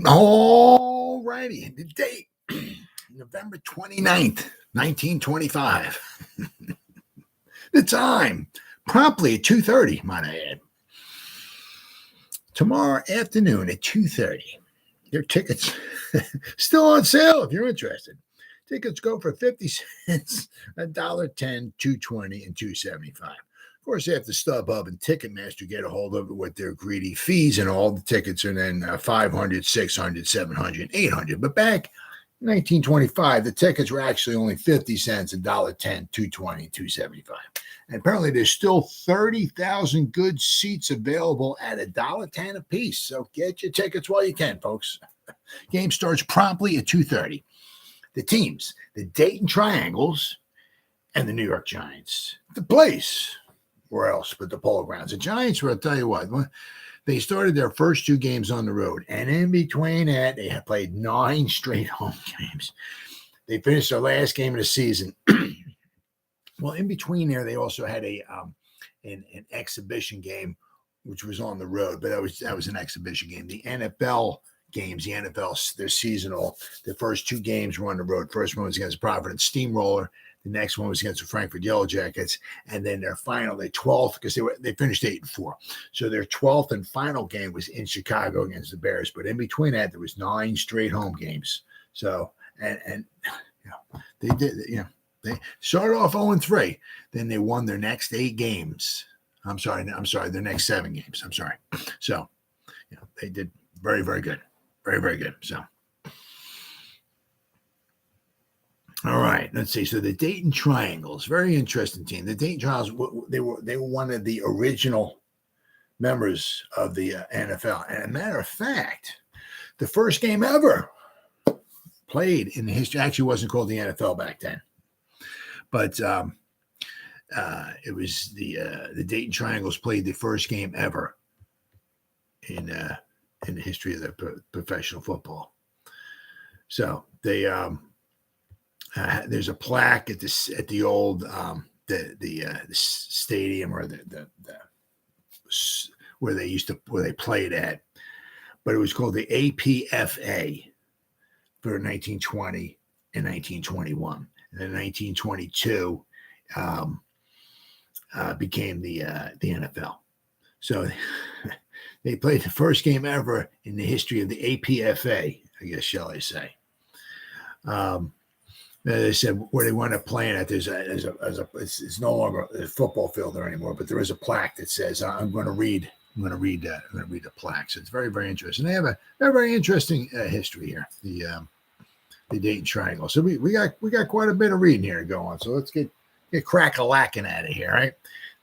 All righty. The date, November 29th, 1925. The time, promptly at 2:30, might I add. Tomorrow afternoon at 2:30. Your tickets still on sale if you're interested. Tickets go for 50 cents, $1.10, $2.20, and $2.75. Of course, they have to StubHub and Ticketmaster get a hold of it with their greedy fees, and all the tickets are then $500, $600, $700, $800. But back in 1925, the tickets were actually only 50 cents, $1.10, $2.20, $2.75. And apparently there's still 30,000 good seats available at $1.10 a piece. So get your tickets while you can, folks. Game starts promptly at 2:30. The teams, the Dayton Triangles and the New York Giants. The place, where else but the Polo Grounds. The Giants were, I'll tell you what, they started their first 2 games on the road. And in between that, they have played 9 straight home games. They finished their last game of the season. Well, in between there, they also had an exhibition game, which was on the road, but that was an exhibition game. The NFL games, they're seasonal. The first 2 games were on the road. First one was against Providence Steamroller. The next one was against the Frankfurt Yellow Jackets, and then their 12th, because they finished 8-4. So their 12th and final game was in Chicago against the Bears. But in between that, there was 9 straight home games. So and they did, they started off 0-3. Then they won their next 8 games. I'm sorry, their next 7 games. I'm sorry. So, they did very, very good. Very, very good. So, all right, let's see. So the Dayton Triangles, very interesting team. The Dayton Triangles, they were one of the original members of the NFL. And a matter of fact, the first game ever played in the history, actually wasn't called the NFL back then. But it was the Dayton Triangles played the first game ever in the history of the professional football. So they there's a plaque at the old the stadium or the where they played at, but it was called the APFA for 1920 and 1921. And then 1922 became the NFL. So they played the first game ever in the history of the APFA, I guess, shall I say. They said where they want to play at, it's no longer a football field there anymore, but there is a plaque that says, I'm going to read the plaque. So it's very, very interesting. They have a very interesting history here. The Dayton Triangle. So we got quite a bit of reading here to go on. So let's get crack-a-lacking out of here, right?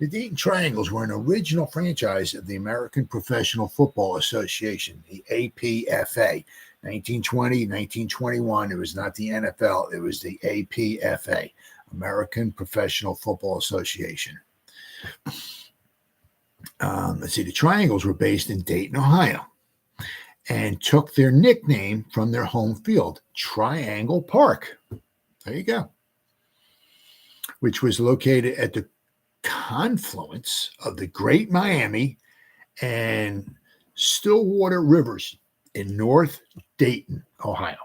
The Dayton Triangles were an original franchise of the American Professional Football Association, the APFA. 1920, 1921, it was not the NFL, it was the APFA, American Professional Football Association. Let's see, the Triangles were based in Dayton, Ohio, and took their nickname from their home field, Triangle Park. There you go. Which was located at the confluence of the Great Miami and Stillwater Rivers in North Dayton, Ohio.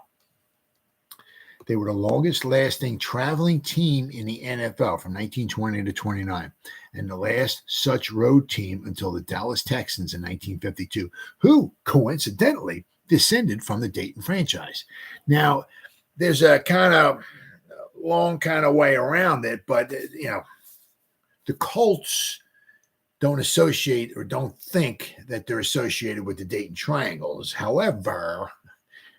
They were the longest lasting traveling team in the NFL from 1920 to 29, and the last such road team until the Dallas Texans in 1952, who coincidentally descended from the Dayton franchise. Now, there's a kind of long kind of way around it, but the Colts don't associate or don't think that they're associated with the Dayton Triangles. However,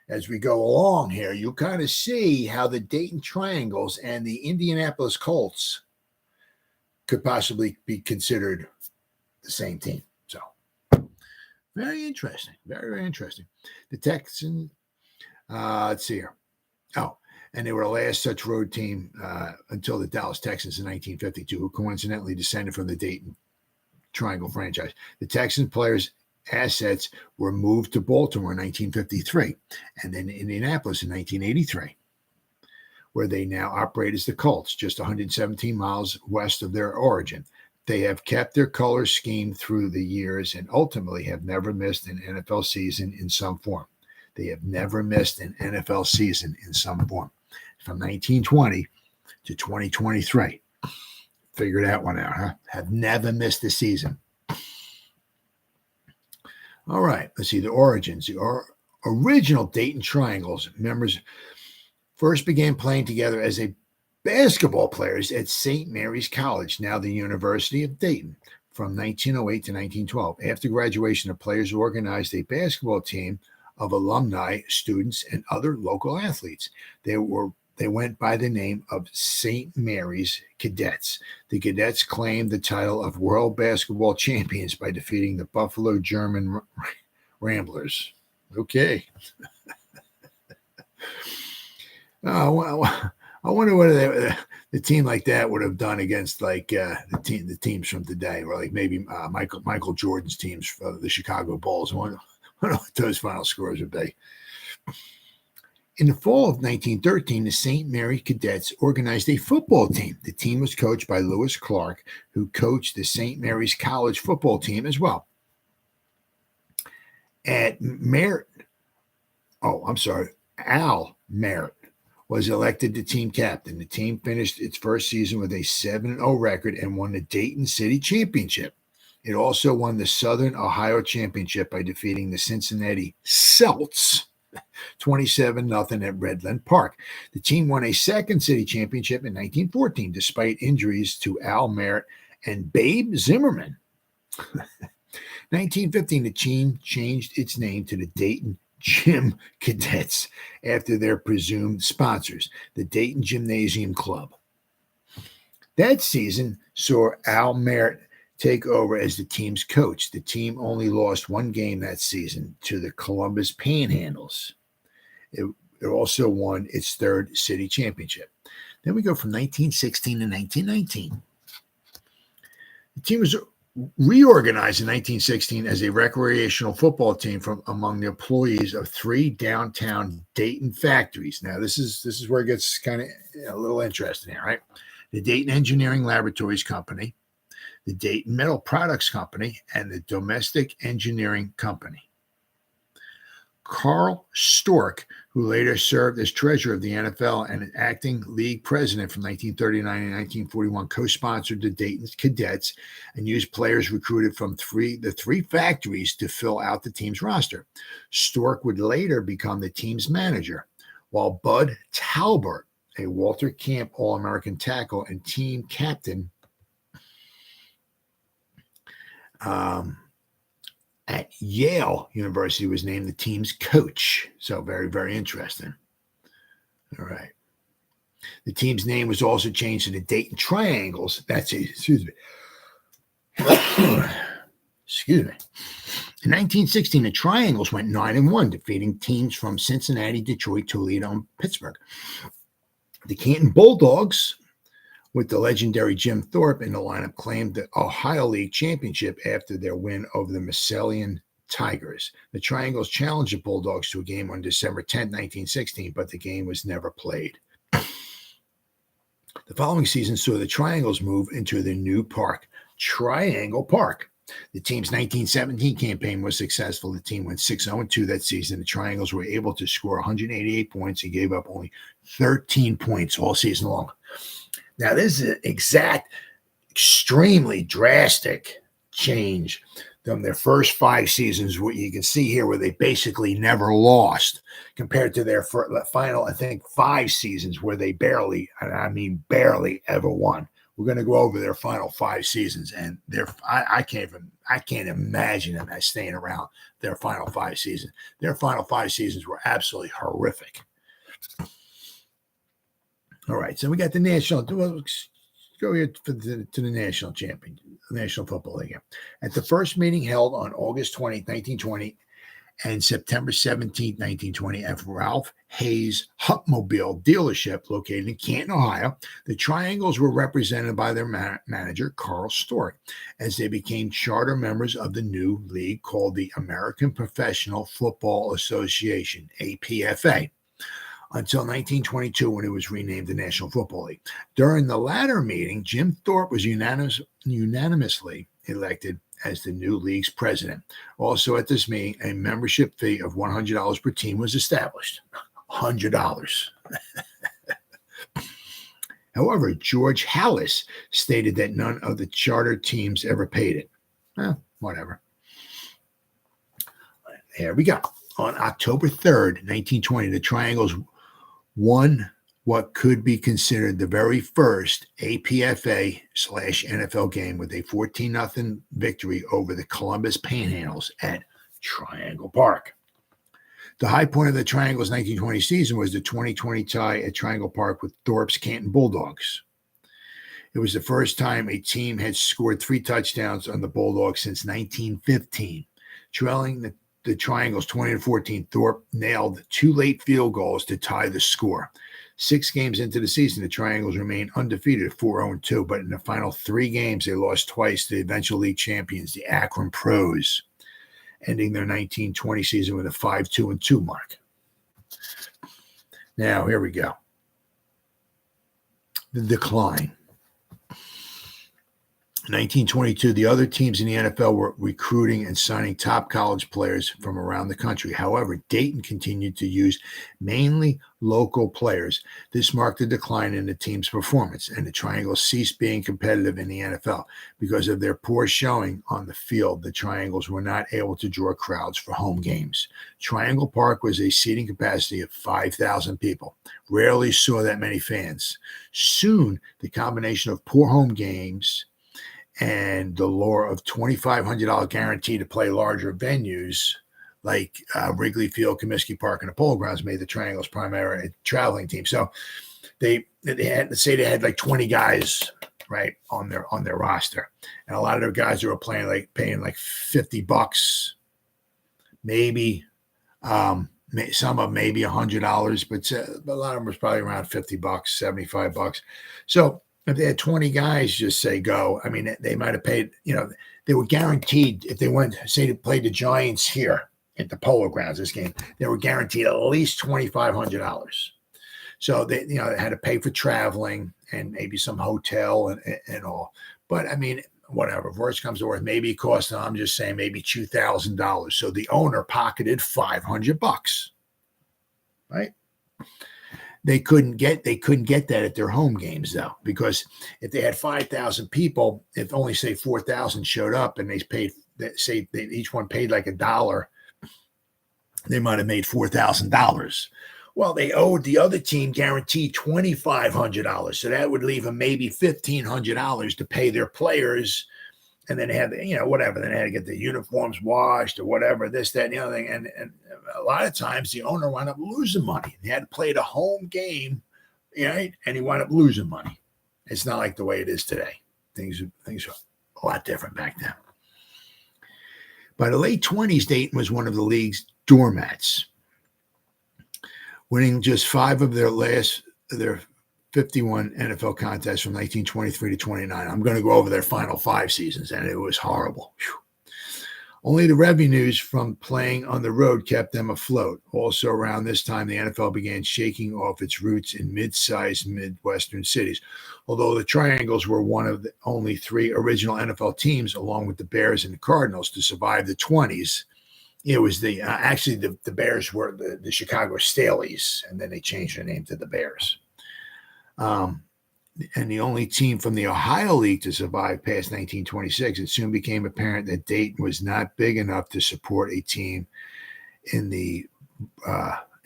as we go along here, you'll kind of see how the Dayton Triangles and the Indianapolis Colts could possibly be considered the same team. So, very interesting. Very, very interesting. The Texans, let's see here. Oh, and they were the last such road team until the Dallas Texans in 1952, who coincidentally descended from the Dayton Triangle franchise. The Texans players' assets were moved to Baltimore in 1953 and then Indianapolis in 1983, where they now operate as the Colts, just 117 miles west of their origin. They have kept their color scheme through the years and ultimately have never missed an NFL season in some form. They have never missed an NFL season in some form. From 1920 to 2023. Figure that one out, huh? Have never missed a season. All right, let's see the origins. The original Dayton Triangles members first began playing together as basketball players at St. Mary's College, now the University of Dayton, from 1908 to 1912. After graduation, the players organized a basketball team of alumni, students, and other local athletes. They went by the name of St. Mary's Cadets. The Cadets claimed the title of World Basketball Champions by defeating the Buffalo German Ramblers. Okay. Well, I wonder what the team like that would have done against like the teams from today, or like maybe Michael Jordan's teams for the Chicago Bulls. I wonder what those final scores would be. In the fall of 1913, the St. Mary Cadets organized a football team. The team was coached by Lewis Clark, who coached the St. Mary's College football team as well. Al Merritt was elected the team captain. The team finished its first season with a 7-0 record and won the Dayton City Championship. It also won the Southern Ohio Championship by defeating the Cincinnati Celts 27-0 at Redland Park. The team won a second city championship in 1914, despite injuries to Al Merritt and Babe Zimmerman. 1915, the team changed its name to the Dayton Gym Cadets after their presumed sponsors, the Dayton Gymnasium Club. That season saw Al Merritt take over as the team's coach. The team only lost one game that season to the Columbus Panhandles. It also won its third city championship. Then we go from 1916 to 1919. The team was reorganized in 1916 as a recreational football team from among the employees of 3 downtown Dayton factories. Now, this is where it gets kind of a little interesting here, right? The Dayton Engineering Laboratories Company, the Dayton Metal Products Company, and the Domestic Engineering Company. Carl Stork, who later served as treasurer of the NFL and an acting league president from 1939 and 1941, co-sponsored the Dayton Cadets and used players recruited from the three factories to fill out the team's roster. Stork would later become the team's manager, while Bud Talbert, a Walter Camp All-American tackle and team captain, at Yale University, was named the team's coach. So very, very interesting. All right. The team's name was also changed to the Dayton Triangles. Excuse me. In 1916, the Triangles went 9-1, defeating teams from Cincinnati, Detroit, Toledo, and Pittsburgh. The Canton Bulldogs, with the legendary Jim Thorpe in the lineup, claimed the Ohio League championship after their win over the Massillon Tigers. The Triangles challenged the Bulldogs to a game on December 10, 1916, but the game was never played. The following season saw the Triangles move into the new park, Triangle Park. The team's 1917 campaign was successful. The team went 6-0-2 that season. The Triangles were able to score 188 points and gave up only 13 points all season long. Now, this is an extremely drastic change from their first 5 seasons, what you can see here, where they basically never lost, compared to their final, I think, 5 seasons where they barely ever won. We're going to go over their final 5 seasons, and I can't imagine them as staying around their final 5 seasons. Their final 5 seasons were absolutely horrific. All right, so we got the national. Let's go here to the national champion, the National Football League. At the first meeting held on August 20, 1920, and September 17, 1920, at Ralph Hayes Hupmobile dealership located in Canton, Ohio, the Triangles were represented by their manager, Carl Stork, as they became charter members of the new league called the American Professional Football Association, APFA, until 1922, when it was renamed the National Football League. During the latter meeting, Jim Thorpe was unanimously elected as the new league's president. Also at this meeting, a membership fee of $100 per team was established. $100. However, George Halas stated that none of the charter teams ever paid it. Whatever. Here we go. On October 3rd, 1920, the Triangles won what could be considered the very first APFA/NFL game with a 14-0 victory over the Columbus Panhandles at Triangle Park. The high point of the Triangles' 1920 season was the 2020 tie at Triangle Park with Thorpe's Canton Bulldogs. It was the first time a team had scored 3 touchdowns on the Bulldogs since 1915. Trailing the Triangles 20-14, Thorpe nailed 2 late field goals to tie the score. 6 games into the season, the Triangles remained undefeated at 4-2, but in the final 3 games, they lost twice to the eventual league champions, the Akron Pros, ending their 1920 season with a 5-2-2 mark. Now, here we go. The decline. In 1922, the other teams in the NFL were recruiting and signing top college players from around the country. However, Dayton continued to use mainly local players. This marked a decline in the team's performance, and the Triangles ceased being competitive in the NFL. Because of their poor showing on the field, the Triangles were not able to draw crowds for home games. Triangle Park was a seating capacity of 5,000 people. Rarely saw that many fans. Soon, the combination of poor home games and the lure of $2,500 guarantee to play larger venues like Wrigley Field, Comiskey Park, and the Polo Grounds made the Triangles primary traveling team. So they had like 20 guys right on their roster, and a lot of their guys were paying like $50, maybe some of maybe $100, but a lot of them was probably around $50, $75. So if they had 20 guys just say go, I mean, they might have paid, they were guaranteed if they went, say, to play the Giants here at the Polo Grounds this game, they were guaranteed at least $2,500. So they had to pay for traveling and maybe some hotel and all. But I mean, whatever, worst comes to worst, maybe it cost them, I'm just saying, maybe $2,000. So the owner pocketed $500, right? They couldn't get that at their home games though, because if they had 5,000 people, if only say 4,000 showed up and they each one paid like $1, they might have made $4,000. Well, they owed the other team guaranteed $2,500, so that would leave them maybe $1,500 to pay their players, and then they had whatever. Then they had to get the uniforms washed or whatever, this, that, and the other thing, and a lot of times the owner wound up losing money. They had to play the home game, right? And he wound up losing money. It's not like the way it is today. Things are a lot different back then. By the late 20s, Dayton was one of the league's doormats, winning just 5 of their 51 NFL contests from 1923 to 29. I'm going to go over their final 5 seasons, and it was horrible. Whew. Only the revenues from playing on the road kept them afloat. Also around this time, the NFL began shaking off its roots in mid-sized Midwestern cities. Although the Triangles were one of the only 3 original NFL teams, along with the Bears and the Cardinals, to survive the 20s, it was the Bears were the Chicago Staleys, and then they changed their name to the Bears. And the only team from the Ohio League to survive past 1926, it soon became apparent that Dayton was not big enough to support a team in the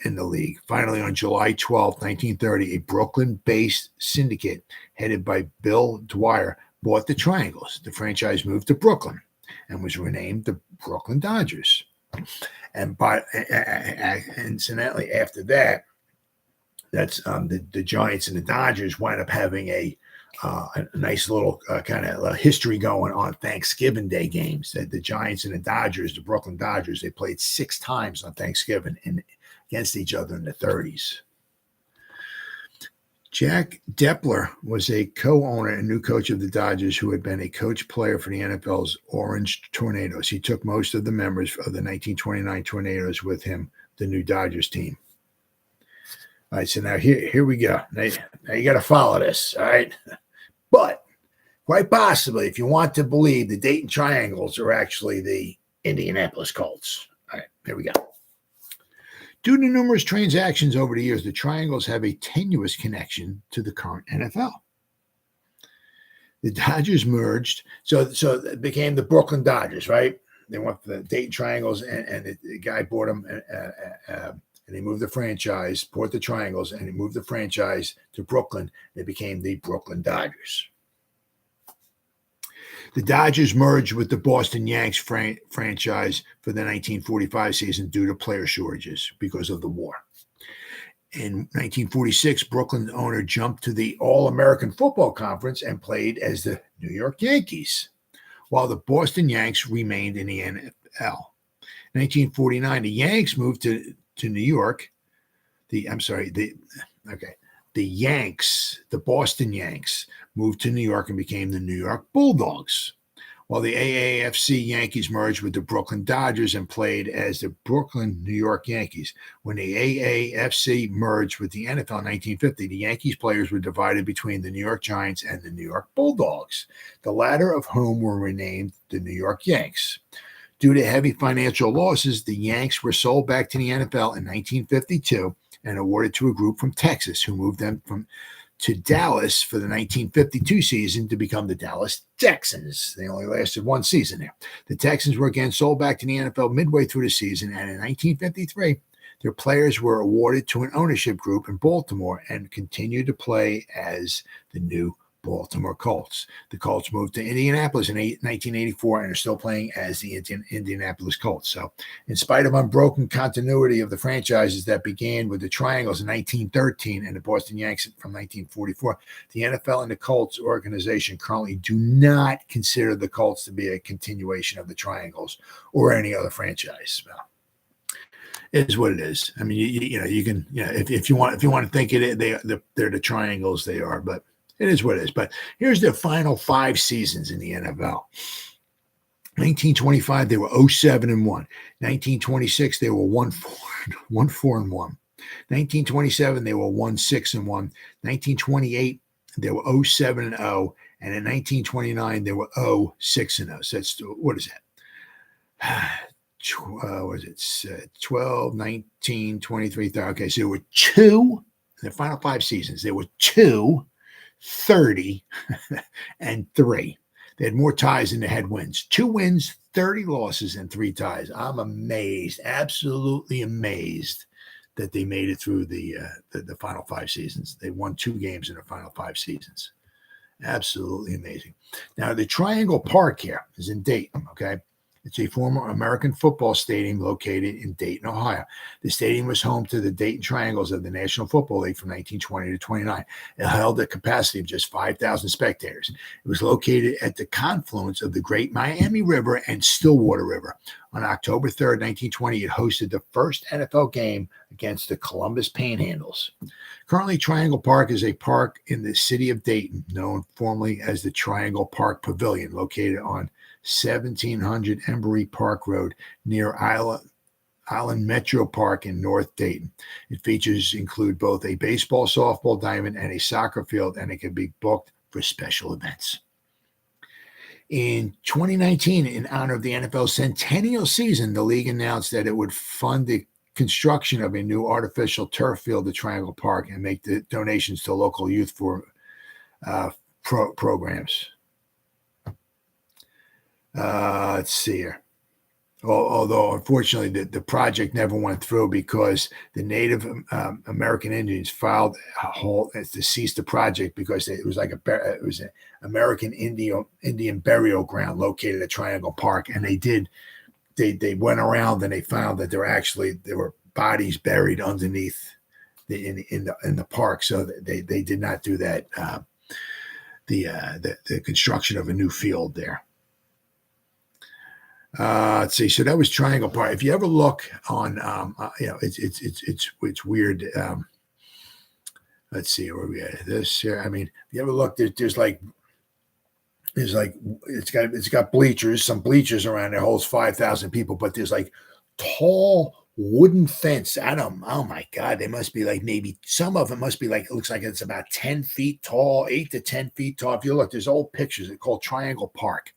league. Finally, on July 12, 1930, a Brooklyn-based syndicate headed by Bill Dwyer bought the Triangles. The franchise moved to Brooklyn and was renamed the Brooklyn Dodgers. And incidentally, after that, that's the Giants and the Dodgers wind up having a nice little kind of history going on Thanksgiving Day games. That the Giants and the Dodgers, the Brooklyn Dodgers, they played 6 times on Thanksgiving against each other in the 30s. Jack Depler was a co-owner and new coach of the Dodgers who had been a coach player for the NFL's Orange Tornadoes. He took most of the members of the 1929 Tornadoes with him, the new Dodgers team. All right, so now here we go. Now you got to follow this, all right? But Quite possibly, if you want to believe, the Dayton Triangles are actually the Indianapolis Colts. All right, here we go. Due to numerous transactions over the years, the Triangles have a tenuous connection to the current NFL. The Dodgers merged, so it became the Brooklyn Dodgers, right? They went for the Dayton Triangles, and the guy bought them, and he moved the franchise, bought the Triangles, and he moved the franchise to Brooklyn. They became the Brooklyn Dodgers. The Dodgers merged with the Boston Yanks franchise for the 1945 season due to player shortages because of the war. In 1946, Brooklyn owner jumped to the All-American Football Conference and played as the New York Yankees, while the Boston Yanks remained in the NFL. In 1949, the Yanks moved to New York. The Boston Yanks moved to New York and became the New York Bulldogs, while the AAFC Yankees merged with the Brooklyn Dodgers and played as the Brooklyn New York Yankees. When the AAFC merged with the NFL in 1950, the Yankees players were divided between the New York Giants and the New York Bulldogs, the latter of whom were renamed the New York Yanks. Due to heavy financial losses, the Yanks were sold back to the NFL in 1952 and awarded to a group from Texas who moved them to Dallas for the 1952 season to become the Dallas Texans. They only lasted one season there. The Texans were again sold back to the NFL midway through the season, and in 1953, their players were awarded to an ownership group in Baltimore and continued to play as the new Baltimore Colts. The Colts moved to Indianapolis in 1984 and are still playing as the Indianapolis Colts. So, in spite of unbroken continuity of the franchises that began with the Triangles in 1913 and the Boston Yanks from 1944, the NFL and the Colts organization currently do not consider the Colts to be a continuation of the Triangles or any other franchise. Well, it is what it is. I mean, you can if you want to think it, they're the Triangles. They are, but it is what it is. But here's their final 5 seasons in the NFL. 1925, they were 0-7-1. 1926, they were 1-4-1. 1927, they were 1-6-1. 1928, they were 0-7-0. And in 1929, they were 0-6-0. So that's, what is that? What is it? 12, 19, 23, 30. Okay, so there were 2, in the final 5 seasons, there were 2, 30 and 3. They had more ties than they had wins. 2 wins, 30 losses, and 3 ties. I'm amazed, absolutely amazed that they made it through the final 5 seasons. They won 2 games in the final 5 seasons. Absolutely amazing. Now, the Triangle Park here is in Dayton, okay? It's a former American football stadium located in Dayton, Ohio. The stadium was home to the Dayton Triangles of the National Football League from 1920 to 29. It held a capacity of just 5,000 spectators. It was located at the confluence of the Great Miami River and Stillwater River. On October 3rd, 1920, it hosted the first NFL game against the Columbus Panhandles. Currently, Triangle Park is a park in the city of Dayton, known formerly as the Triangle Park Pavilion, located on 1700 Embry Park Road near Island Metro Park in North Dayton. Its features include both a baseball, softball diamond, and a soccer field, and it can be booked for special events. In 2019, in honor of the NFL centennial season, the league announced that it would fund the construction of a new artificial turf field at Triangle Park and make the donations to local youth for programs. Let's see here. Although, unfortunately, the project never went through because the Native American Indians filed a halt to cease the project because it was an American Indian burial ground located at Triangle Park, and they went around and they found that there were bodies buried underneath in the park, so they did not do that. The construction of a new field there. Let's see. So that was Triangle Park. If you ever look on, it's weird. Let's see where we at this here. I mean, if you ever look, there's got bleachers, some bleachers around there holds 5,000 people, but there's like tall wooden fence. Oh my God, they must be like maybe some of it must be like, it looks like it's about 10 feet tall, 8 to 10 feet tall. If you look, there's old pictures. They're called Triangle Park.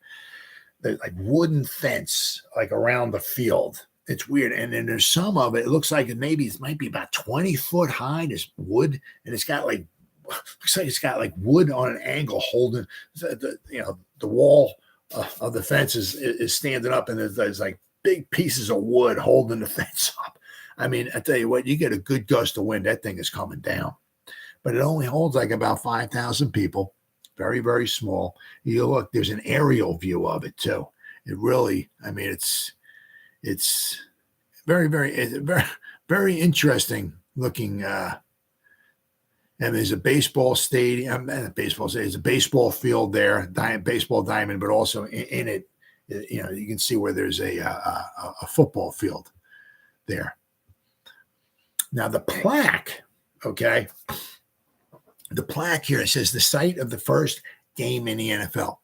There's like wooden fence like around the field. It's weird. And then there's some of it, it looks like it might be about 20 foot high. There's wood, and it's got like, looks like it's got like wood on an angle holding the wall of the fence is standing up, and there's like big pieces of wood holding the fence up. I mean, I tell you what, you get a good gust of wind, that thing is coming down. But it only holds like about 5,000 people. Very, very small. You look, there's an aerial view of it too. It really, I mean, it's very, very interesting looking. And there's a baseball stadium, there's a baseball field there, baseball diamond, but also in it, you can see where there's a football field there. Now the plaque, okay, the plaque here, it says the site of the first game in the NFL.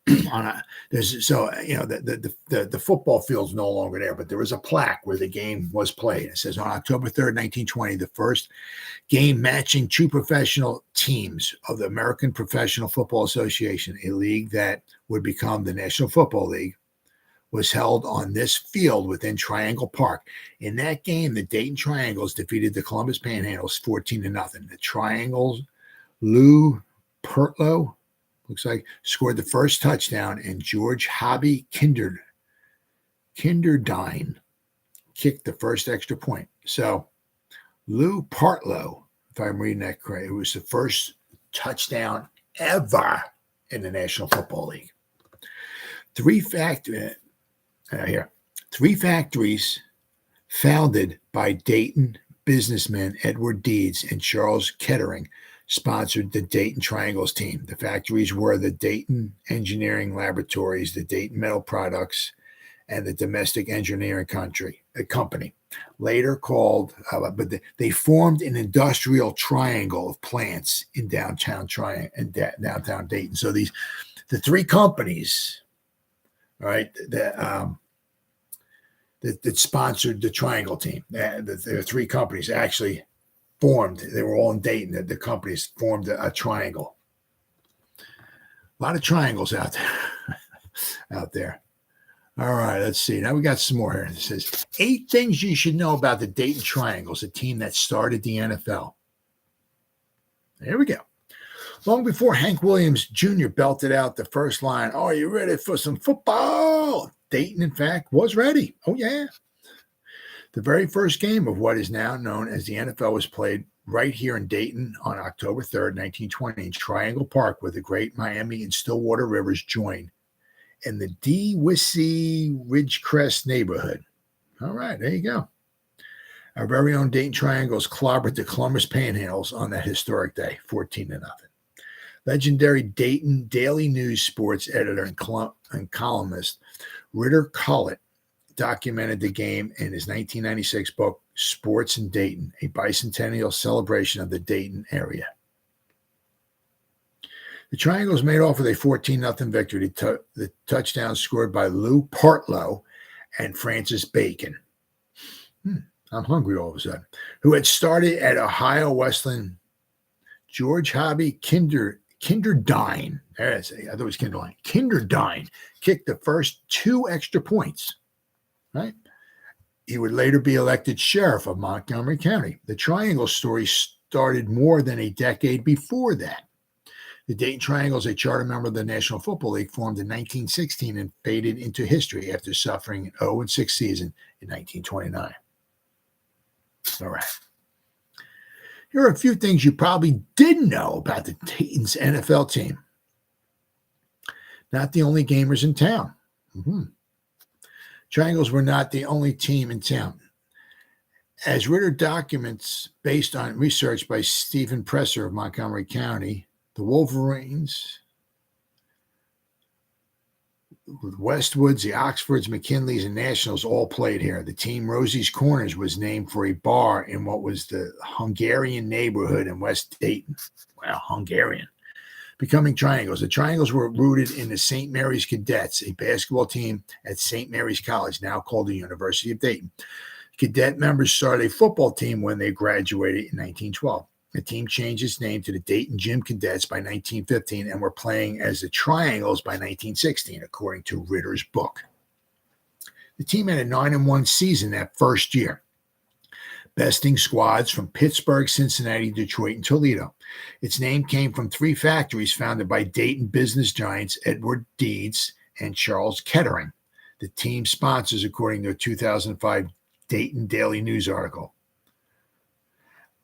The football field's no longer there, but there was a plaque where the game was played. It says on October 3rd, 1920, the first game matching two professional teams of the American Professional Football Association, a league that would become the National Football League, was held on this field within Triangle Park. In that game, the Dayton Triangles defeated the Columbus Panhandles 14-0. The Triangles, Lou Pertlow, looks like, scored the first touchdown, and George Hobby Kinderdine kicked the first extra point. So Lou Partlow, if I'm reading that correct, it was the first touchdown ever in the National Football League. Three factories founded by Dayton businessmen Edward Deeds and Charles Kettering sponsored the Dayton Triangles team. The factories were the Dayton Engineering Laboratories, the Dayton Metal Products, and the Domestic Engineering Company. Later called, they formed an industrial triangle of plants in downtown Dayton. So the three companies, all right, that sponsored the Triangle team. There are three companies actually formed. They were all in Dayton. The companies formed a triangle. A lot of triangles out there. All right, let's see. Now we got some more here. It says 8 things you should know about the Dayton Triangles, a team that started the NFL. There we go. Long before Hank Williams Jr. belted out the first line, "Oh, are you ready for some football?" Dayton, in fact, was ready. Oh, yeah. The very first game of what is now known as the NFL was played right here in Dayton on October 3rd, 1920, in Triangle Park, where the great Miami and Stillwater Rivers join in the DeWissey Ridgecrest neighborhood. All right, there you go. Our very own Dayton Triangles clobbered the Columbus Panhandles on that historic day, 14-0. Legendary Dayton Daily News sports editor and columnist Ritter Collett documented the game in his 1996 book, Sports in Dayton, a bicentennial celebration of the Dayton area. The Triangles made off with a 14-0 victory. The touchdown scored by Lou Partlow and Francis Bacon. I'm hungry all of a sudden. Who had started at Ohio Wesleyan. George Hobby Kinderdine. There it is. I thought it was Kinderdine. Kinderdine kicked the first 2 extra points. Right? He would later be elected sheriff of Montgomery County. The Triangle story started more than a decade before that. The Dayton Triangles, a charter member of the National Football League, formed in 1916 and faded into history after suffering an 0-6 season in 1929. All right. Here are a few things you probably didn't know about the Dayton's NFL team. Not the only gamers in town. Triangles were not the only team in town. As Ritter documents, based on research by Stephen Presser of Montgomery County, the Wolverines, the Westwoods, the Oxfords, McKinleys, and Nationals all played here. The team Rosie's Corners was named for a bar in what was the Hungarian neighborhood in West Dayton. Wow, Hungarian. Becoming Triangles. The Triangles were rooted in the St. Mary's Cadets, a basketball team at St. Mary's College, now called the University of Dayton. Cadet members started a football team when they graduated in 1912. The team changed its name to the Dayton Gym Cadets by 1915 and were playing as the Triangles by 1916, according to Ritter's book. The team had a 9-1 season that first year, besting squads from Pittsburgh, Cincinnati, Detroit, and Toledo. Its name came from 3 factories founded by Dayton business giants Edward Deeds and Charles Kettering. The team sponsors, according to a 2005 Dayton Daily News article.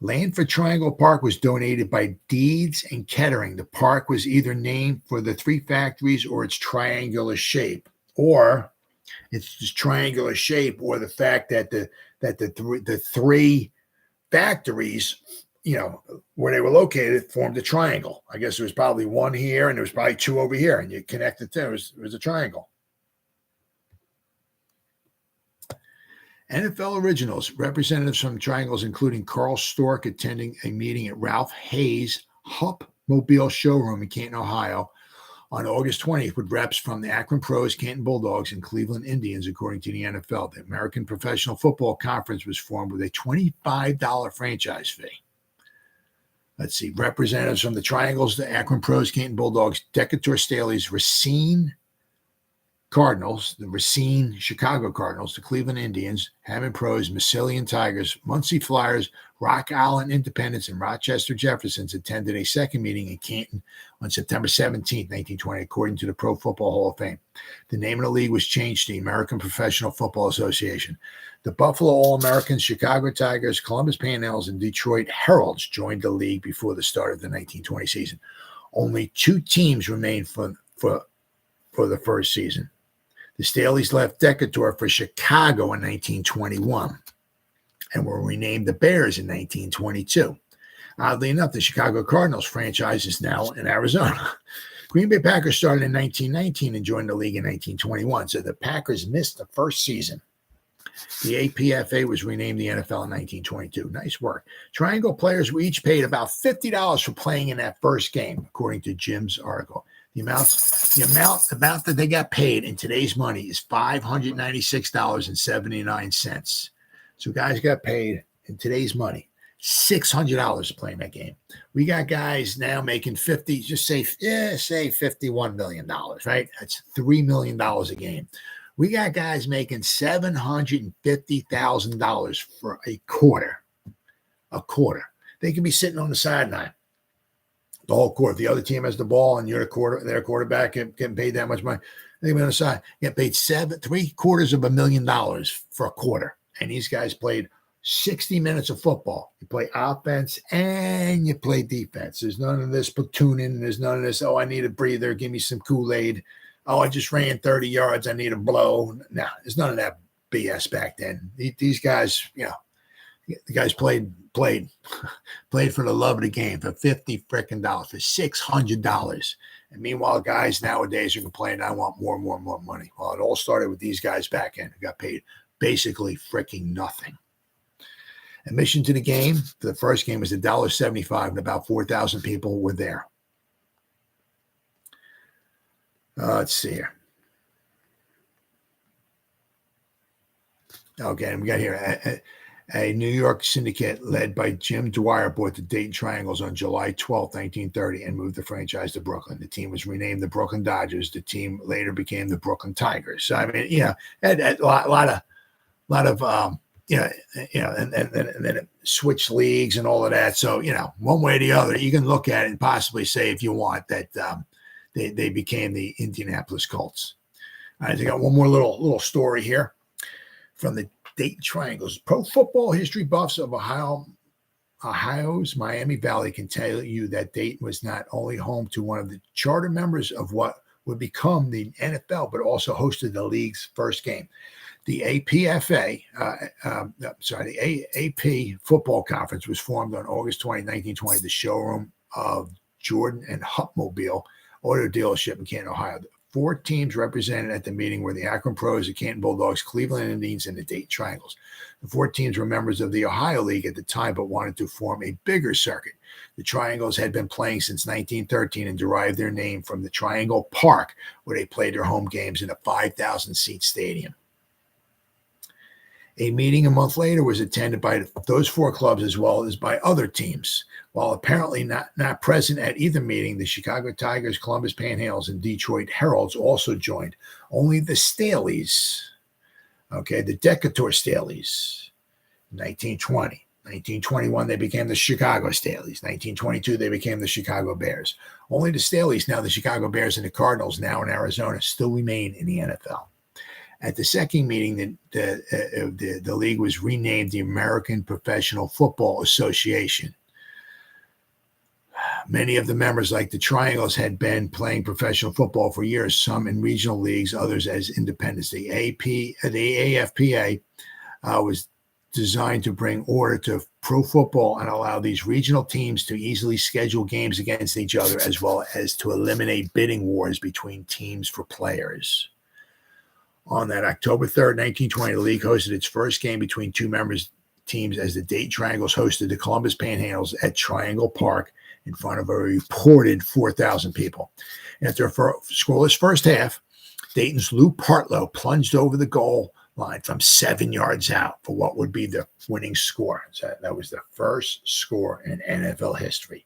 Land for Triangle Park was donated by Deeds and Kettering. The park was either named for the 3 factories or its triangular shape, or it's just triangular shape, or the fact that the 3 factories, where they were located, formed a triangle. I guess there was probably 1 here and there was probably 2 over here, and you connected them. It was a triangle. NFL Originals, representatives from Triangles, including Carl Stork, attending a meeting at Ralph Hayes' Hupmobile showroom in Canton, Ohio, on August 20th, with reps from the Akron Pros, Canton Bulldogs, and Cleveland Indians, according to the NFL. The American Professional Football Conference was formed with a $25 franchise fee. Let's see. Representatives from the Triangles, the Akron Pros, Canton Bulldogs, Decatur Staley's Racine Cardinals, the Racine Chicago Cardinals, the Cleveland Indians, Hammond Pros, Massillon Tigers, Muncie Flyers, Rock Island Independents, and Rochester Jeffersons attended a second meeting in Canton on September 17, 1920, according to the Pro Football Hall of Fame. The name of the league was changed to the American Professional Football Association. The Buffalo All-Americans, Chicago Tigers, Columbus Panhandles, and Detroit Heralds joined the league before the start of the 1920 season. Only 2 teams remained for the first season. The Staleys left Decatur for Chicago in 1921 and were renamed the Bears in 1922. Oddly enough, the Chicago Cardinals franchise is now in Arizona. Green Bay Packers started in 1919 and joined the league in 1921, so the Packers missed the first season. The APFA was renamed the NFL in 1922. Nice work. Triangle players were each paid about $50 for playing in that first game, according to Jim's article. The amount that they got paid in today's money is $596.79. So guys got paid in today's money $600 playing that game. We got guys now making say $51 million, right? That's $3 million a game. We got guys making $750,000 for a quarter. They can be sitting on the sideline the whole quarter. If the other team has the ball and you're their quarterback, getting paid that much money, they on the side get paid $750,000 for a quarter. And these guys played 60 minutes of football. You play offense and you play defense. There's none of this platooning. There's none of this, I need a breather. Give me some Kool-Aid. I just ran 30 yards. I need a blow. No, there's none of that BS back then. These guys, the guys played for the love of the game for $50 frickin' dollars, for $600. And meanwhile, guys nowadays are complaining, I want more money. Well, it all started with these guys back in who got paid basically fricking nothing. Admission to the game for the first game was $1.75, and about 4,000 people were there. Let's see here. Okay, we got here a New York syndicate led by Jim Dwyer bought the Dayton Triangles on July 12, 1930, and moved the franchise to Brooklyn. The team was renamed the Brooklyn Dodgers. The team later became the Brooklyn Tigers. So I mean, a lot of and then it switched leagues and all of that. So one way or the other, you can look at it and possibly say, if you want, that they became the Indianapolis Colts. All right, I got one more little story here from the Dayton Triangles. Pro football history buffs of Ohio's Miami Valley can tell you that Dayton was not only home to one of the charter members of what would become the NFL, but also hosted the league's first game. The the AP Football Conference was formed on August 20, 1920, the showroom of Jordan and Hupmobile Auto Dealership in Canton, Ohio. 4 teams represented at the meeting were the Akron Pros, the Canton Bulldogs, Cleveland Indians, and the Dayton Triangles. The 4 teams were members of the Ohio League at the time, but wanted to form a bigger circuit. The Triangles had been playing since 1913 and derived their name from the Triangle Park, where they played their home games in a 5,000-seat stadium. A meeting a month later was attended by those 4 clubs as well as by other teams. While apparently not present at either meeting, the Chicago Tigers, Columbus Panhandles, and Detroit Heralds also joined. Only the Staleys, the Decatur Staleys, 1920. 1921, they became the Chicago Staleys. 1922, they became the Chicago Bears. Only the Staleys, now the Chicago Bears and the Cardinals, now in Arizona, still remain in the NFL. At the second meeting, the league was renamed the American Professional Football Association. Many of the members, like the Triangles, had been playing professional football for years, some in regional leagues, others as independents. The AFPA was designed to bring order to pro football and allow these regional teams to easily schedule games against each other, as well as to eliminate bidding wars between teams for players. On that October 3rd, 1920, the league hosted its first game between 2 members teams as the Dayton Triangles hosted the Columbus Panhandles at Triangle Park in front of a reported 4,000 people. After a scoreless first half, Dayton's Lou Partlow plunged over the goal line from 7 yards out for what would be the winning score. So that was the first score in NFL history.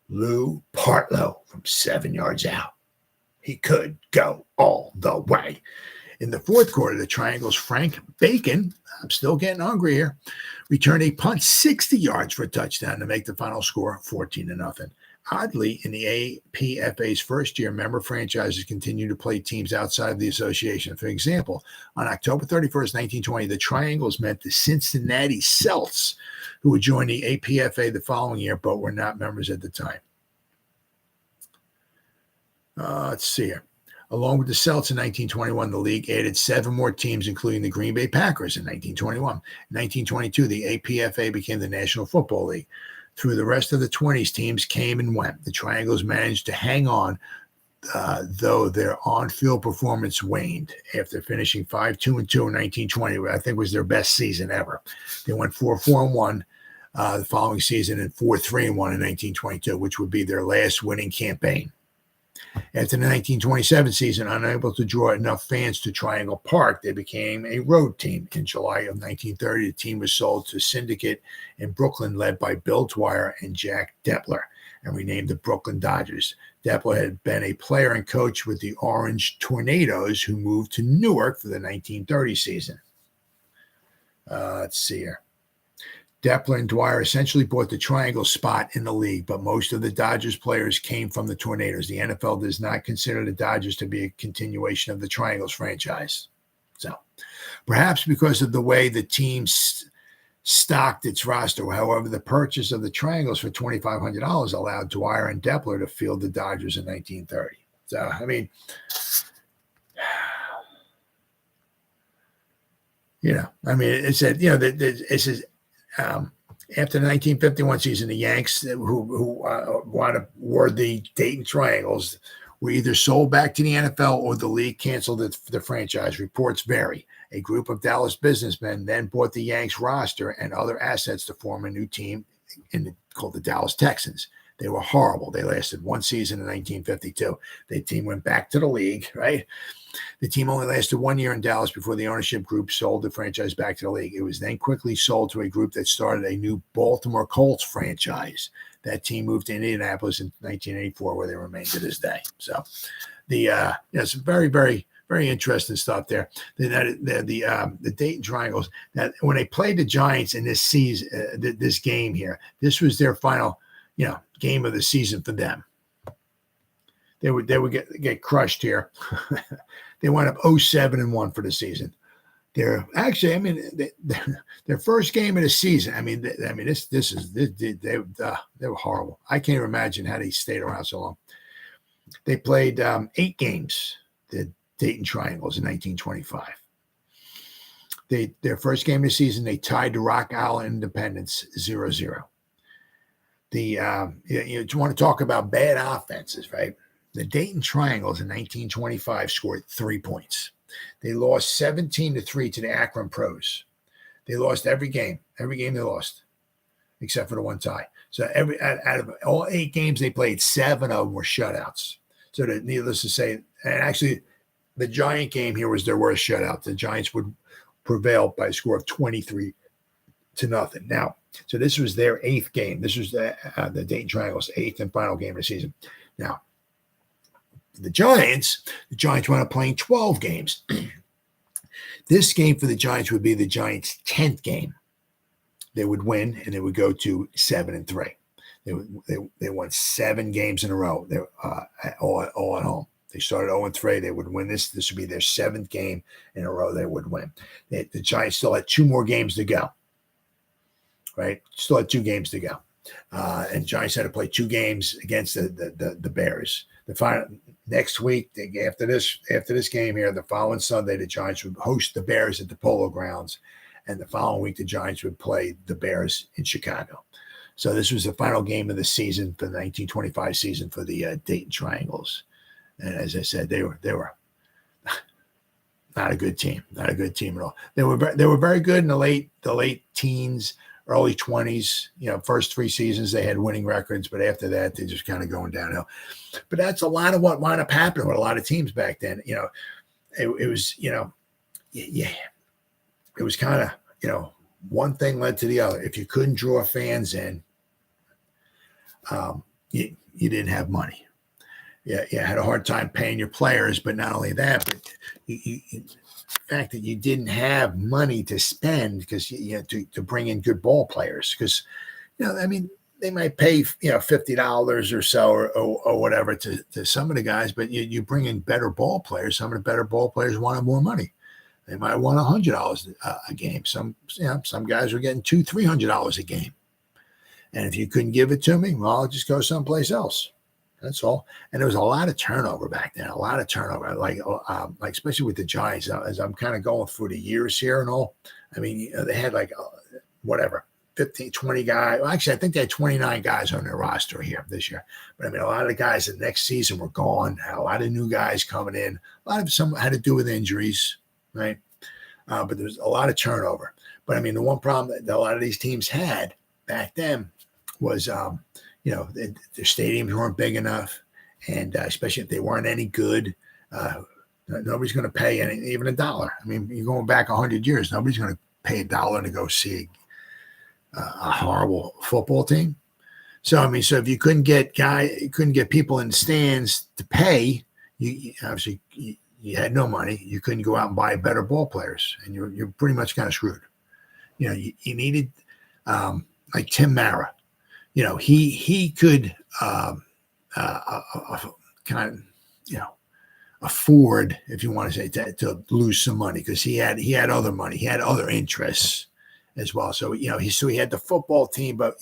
Lou Partlow from 7 yards out. He could go all the way. In the fourth quarter, the Triangles' Frank Bacon, I'm still getting hungry here, returned a punt 60 yards for a touchdown to make the final score 14-0. Oddly, in the APFA's first year, member franchises continue to play teams outside of the association. For example, on October 31st, 1920, the Triangles met the Cincinnati Celts, who would join the APFA the following year, but were not members at the time. Let's see here. Along with the Celts in 1921, the league added 7 more teams, including the Green Bay Packers in 1921. In 1922, the APFA became the National Football League. Through the rest of the 20s, teams came and went. The Triangles managed to hang on, though their on-field performance waned after finishing 5-2-2 in 1920, which I think was their best season ever. They went 4-4-1 the following season and 4-3-1 in 1922, which would be their last winning campaign. After the 1927 season, unable to draw enough fans to Triangle Park, they became a road team. In July of 1930, the team was sold to Syndicate in Brooklyn, led by Bill Dwyer and Jack Depler, and renamed the Brooklyn Dodgers. Depler had been a player and coach with the Orange Tornadoes, who moved to Newark for the 1930 season. Let's see here. Depler and Dwyer essentially bought the Triangle spot in the league, but most of the Dodgers players came from the Tornadoes. The NFL does not consider the Dodgers to be a continuation of the Triangles franchise. So, perhaps because of the way the team stocked its roster. However, the purchase of the Triangles for $2,500 allowed Dwyer and Depler to field the Dodgers in 1930. So, I mean, it said, it says, after the 1951 season, the Yanks, who were the Dayton Triangles, were either sold back to the NFL or the league canceled the franchise. Reports vary. A group of Dallas businessmen then bought the Yanks roster and other assets to form a new team called the Dallas Texans. They were horrible. They lasted 1 season in 1952. The team went back to the league, right? The team only lasted 1 year in Dallas before the ownership group sold the franchise back to the league. It was then quickly sold to a group that started a new Baltimore Colts franchise. That team moved to Indianapolis in 1984, where they remain to this day. So, it's very, very, very interesting stuff there. The Dayton Triangles, that when they played the Giants in this season, this game here, this was their final, game of the season for them. They would get crushed here. They went up 0-7-1 for the season. They're actually, their first game of the season. They were horrible. I can't even imagine how they stayed around so long. They played 8 games, the Dayton Triangles, in 1925. Their first game of the season, they tied the Rock Island Independence 0-0. You want to talk about bad offenses, right? The Dayton Triangles in 1925 scored 3 points. They lost 17-3 to the Akron Pros. They lost every game. Every game they lost, except for the one tie. So out of all 8 games they played, 7 of them were shutouts. So needless to say, and actually the Giant game here was their worst shutout. The Giants would prevailed by a score of 23-0. Now, so this was their 8th game. This was the Dayton Triangle's 8th and final game of the season. Now, the Giants wound up playing 12 games. This game for the Giants would be the Giants' 10th game. They would win, and they would go to 7-3. They won 7 games in a row. They all at home. They started 0-3. They would win this. This would be their 7th game in a row they would win. The Giants still had 2 more games to go. Right? Still had 2 games to go. And Giants had to play 2 games against the Bears. The final next week, after this game here, the following Sunday, the Giants would host the Bears at the Polo Grounds. And the following week, the Giants would play the Bears in Chicago. So this was the final game of the season for the 1925 season for the Dayton Triangles. And as I said, they were not a good team, not a good team at all. They were very good in the late teens, early 20s. First 3 seasons they had winning records, but after that they just kind of going downhill. But that's a lot of what wound up happening with a lot of teams back then. It was it was kind of one thing led to the other. If you couldn't draw fans in, you didn't have money. You had a hard time paying your players, but not only that, but the fact that you didn't have money to spend because you had to bring in good ball players. Because they might pay $50 or so or whatever to some of the guys, but you bring in better ball players. Some of the better ball players wanted more money. They might want $100 a game. Some guys were getting $200-$300 a game. And if you couldn't give it to me, well, I'll just go someplace else. That's all. And there was a lot of turnover back then, like especially with the Giants. As I'm kind of going through the years here and all, they had 15, 20 guys. Well, actually, I think they had 29 guys on their roster here this year. But a lot of the guys the next season were gone. Had a lot of new guys coming in. A lot of some had to do with injuries, right? But there was a lot of turnover. But the one problem that a lot of these teams had back then was, their stadiums weren't big enough, and especially if they weren't any good, nobody's going to pay even $1. You're going back 100 years. Nobody's going to pay $1 to go see a horrible football team. So if you couldn't get people in the stands to pay, you obviously you had no money. You couldn't go out and buy better ball players, and you're pretty much kind of screwed. You needed like Tim Mara. He could afford, if you want to say, to lose some money because he had other money, he had other interests as well. So he had the football team, but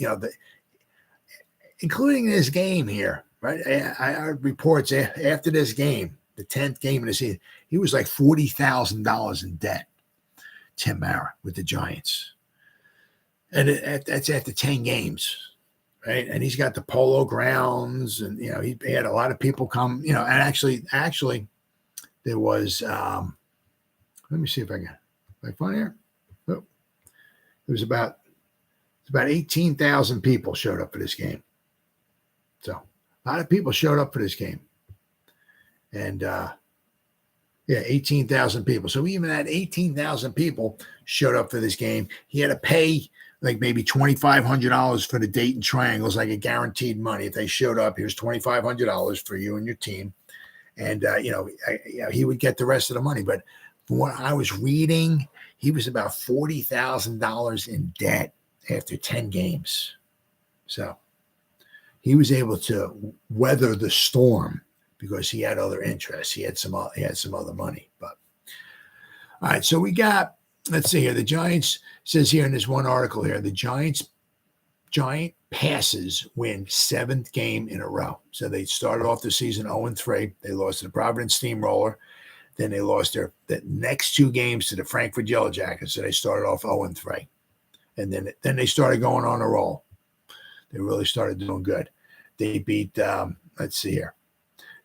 including this game here, right? I heard reports after this game, the 10th game of the season, he was like $40,000 in debt. Tim Mara with the Giants, and that's after 10 games. Right. And he's got the Polo Grounds, and, he had a lot of people come, and actually there was, let me see if I find here. Oh, it was about 18,000 people showed up for this game. So a lot of people showed up for this game. And, 18,000 people. So even that 18,000 people showed up for this game. He had to pay like maybe $2,500 for the Dayton Triangles, like a guaranteed money. If they showed up, here's $2,500 for you and your team. And, he would get the rest of the money. But from what I was reading, he was about $40,000 in debt after 10 games. So he was able to weather the storm because he had other interests. He had some other money. But all right, so we got, let's see here. The Giants, says here in this one article here, the Giant passes win 7th game in a row. So they started off the season 0-3. They lost to the Providence Steamroller. Then they lost the next 2 games to the Frankfurt Yellow Jackets. So they started off 0-3. And then they started going on a roll. They really started doing good. They beat, let's see here.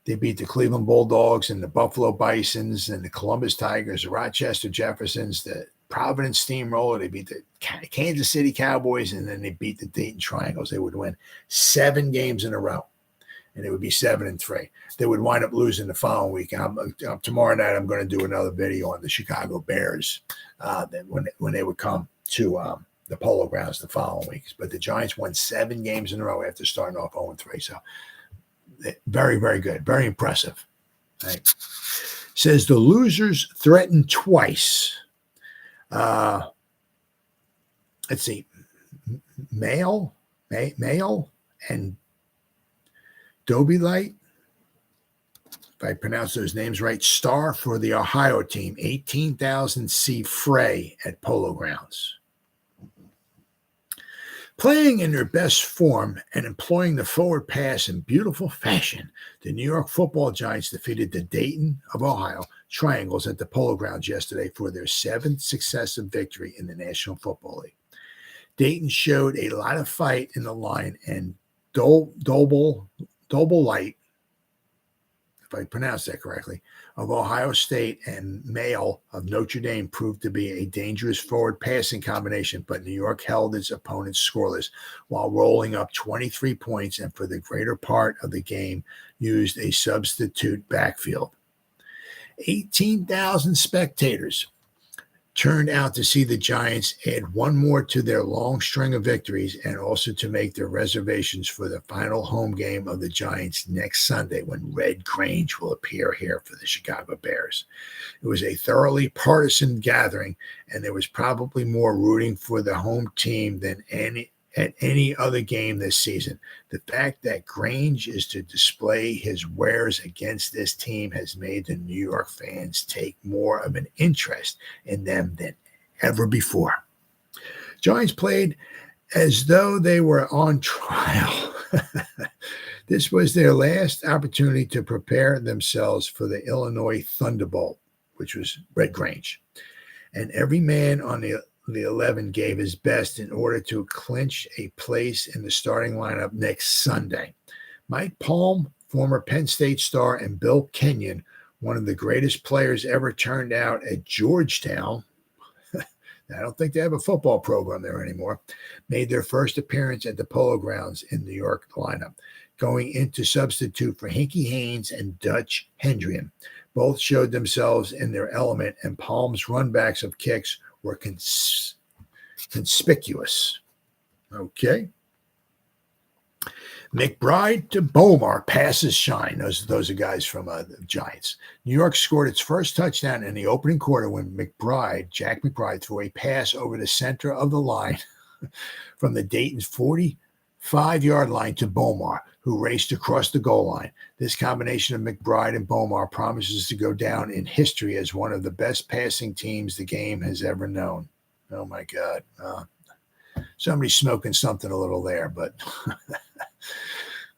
They beat the Cleveland Bulldogs and the Buffalo Bisons and the Columbus Tigers, the Rochester Jeffersons, the Providence Steamroller. They beat the Kansas City Cowboys, and then they beat the Dayton Triangles. They would win 7 games in a row. and it would be 7-3. They would wind up losing the following week. Tomorrow night, I'm going to do another video on the Chicago Bears when they would come to the Polo Grounds the following weeks. But the Giants won 7 games in a row after starting off 0-3. So very, very good. Very impressive. Right. Says the losers threatened twice. Let's see. Mail and Dobilight, if I pronounce those names right, star for the Ohio team, 18,000 C fray at Polo Grounds. Playing in their best form and employing the forward pass in beautiful fashion, the New York Football Giants defeated the Dayton of Ohio Triangles at the Polo Grounds yesterday for their 7th successive victory in the National Football League. Dayton showed a lot of fight in the line, and Dobilight, if I pronounce that correctly, of Ohio State and Mail of Notre Dame proved to be a dangerous forward passing combination, but New York held its opponents scoreless while rolling up 23 points and for the greater part of the game used a substitute backfield. 18,000 spectators turned out to see the Giants add one more to their long string of victories and also to make their reservations for the final home game of the Giants next Sunday when Red Grange will appear here for the Chicago Bears. It was a thoroughly partisan gathering, and there was probably more rooting for the home team than at any other game this season. The fact that Grange is to display his wares against this team has made the New York fans take more of an interest in them than ever before. Giants played as though they were on trial. This was their last opportunity to prepare themselves for the Illinois Thunderbolt, which was Red Grange. And every man on the 11 gave his best in order to clinch a place in the starting lineup next Sunday. Mike Palm, former Penn State star, and Bill Kenyon, one of the greatest players ever turned out at Georgetown, I don't think they have a football program there anymore, made their first appearance at the Polo Grounds in New York lineup, going into substitute for Hinkie Haynes and Dutch Hendrian. Both showed themselves in their element, and Palm's runbacks of kicks were conspicuous. Okay. McBride to Bomar passes shine. Those are guys from the Giants. New York scored its first touchdown in the opening quarter when Jack McBride, threw a pass over the center of the line from the Dayton's 45-yard line to Bomar, who raced across the goal line. This combination of McBride and Bomar promises to go down in history as one of the best passing teams the game has ever known. Oh, my God. Somebody's smoking something a little there, but